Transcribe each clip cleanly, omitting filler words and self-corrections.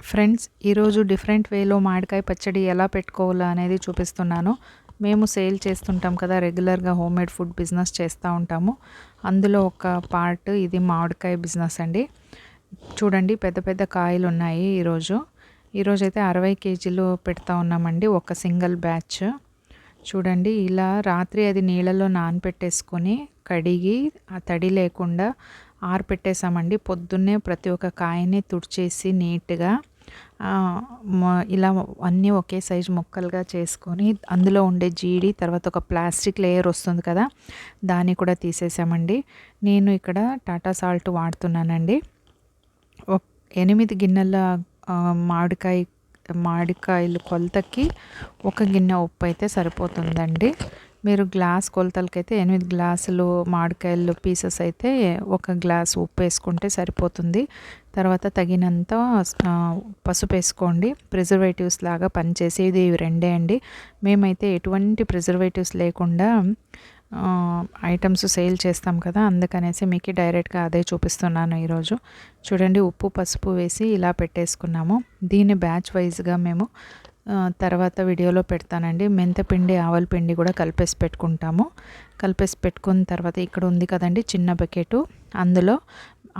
Friends, ఈరోజు different వేలో మామిడికాయ పచ్చడి ఎలా పెట్టుకోవాలో అనేది చూపిస్తున్నాను. మేము సేల్ చేస్తుంటాం కదా, రెగ్యులర్గా హోమ్మేడ్ ఫుడ్ బిజినెస్ చేస్తూ ఉంటాము. అందులో ఒక పార్ట్ ఇది మామిడికాయ బిజినెస్ అండి. చూడండి, పెద్ద పెద్ద కాయలు ఉన్నాయి. ఈరోజైతే 60 కేజీలు పెడతా ఉన్నామండి, ఒక సింగిల్ బ్యాచ్. చూడండి, ఇలా రాత్రి అది నీళ్ళలో నానపెట్టేసుకొని కడిగి ఆ తడి లేకుండా ఆరపెట్టేసామండి. పొద్దున్నే ప్రతి ఒక్క కాయని తుడిచేసి నీట్గా ఇలా అన్నీ ఒకే సైజు ముక్కలుగా చేసుకొని అందులో ఉండే జీడి, తర్వాత ఒక ప్లాస్టిక్ లేయర్ వస్తుంది కదా, దాన్ని కూడా తీసేసామండి. నేను ఇక్కడ టాటా సాల్ట్ వాడుతున్నానండి. 8 గిన్నెల మామిడికాయలు కొలతకి 1 గిన్నె ఉప్పు అయితే సరిపోతుందండి. మీరు గ్లాస్ కొలతలకైతే 8 గ్లాసులు మామిడికాయలు పీసెస్ అయితే 1 గ్లాస్ ఉప్పు వేసుకుంటే సరిపోతుంది. తర్వాత తగినంత పసుపు వేసుకోండి. ప్రిజర్వేటివ్స్ లాగా పనిచేసేది ఇవి రెండే అండి. మేమైతే ఎటువంటి ప్రిజర్వేటివ్స్ లేకుండా ఐటమ్స్ సేల్ చేస్తాం కదా, అందుకనేసి మీకు డైరెక్ట్గా అదే చూపిస్తున్నాను ఈరోజు. చూడండి, ఉప్పు పసుపు వేసి ఇలా పెట్టేసుకున్నాము. దీన్ని బ్యాచ్ వైజ్గా మేము తర్వాత వీడియోలో పెడతానండి. మెంతపిండి, ఆవల పిండి కూడా కలిపేసి పెట్టుకున్న తర్వాత ఇక్కడ ఉంది కదండి చిన్న బకెటు, అందులో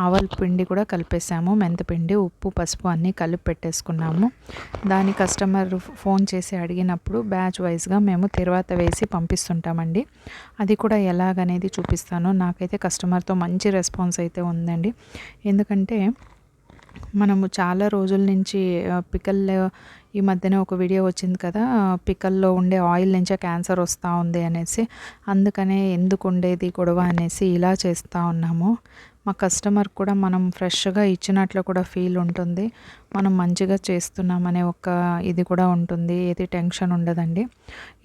ఆవల పిండి కూడా కలిపేసాము. మెంతపిండి, ఉప్పు, పసుపు అన్నీ కలిపి పెట్టేసుకున్నాము. దాని కస్టమర్ ఫోన్ చేసి అడిగినప్పుడు బ్యాచ్ వైజ్గా మేము తర్వాత వేసి పంపిస్తుంటామండి. అది కూడా ఎలాగనేది చూపిస్తాను. నాకైతే కస్టమర్తో మంచి రెస్పాన్స్ అయితే ఉందండి. ఎందుకంటే మనము చాలా రోజుల నుంచి పికల్లో ఈ మధ్యనే ఒక వీడియో వచ్చింది కదా, పికల్లో ఉండే ఆయిల్ నుంచే క్యాన్సర్ వస్తూ ఉంది అనేసి, అందుకనే ఎందుకు ఉండేది గొడవ అనేసి ఇలా చేస్తూ ఉన్నాము. మా కస్టమర్ కూడా మనం ఫ్రెష్గా ఇచ్చినట్లు కూడా ఫీల్ ఉంటుంది. మనం మంచిగా చేస్తున్నామనే ఒక ఇది కూడా ఉంటుంది, ఏది టెన్షన్ ఉండదండి.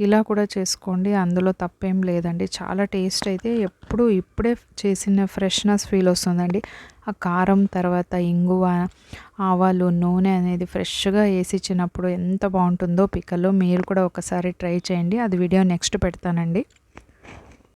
ఇలా కూడా చేసుకోండి, అందులో తప్పేం లేదండి. చాలా టేస్ట్ అయితే ఇప్పుడే చేసిన ఫ్రెష్నెస్ ఫీల్ వస్తుందండి. ఆ కారం, తర్వాత ఇంగువ, ఆవాలు, నూనె అనేది ఫ్రెష్గా వేసి ఇచ్చినప్పుడు ఎంత బాగుంటుందో పికల్లో. మీరు కూడా ఒకసారి ట్రై చేయండి. అది వీడియో నెక్స్ట్ పెడతానండి.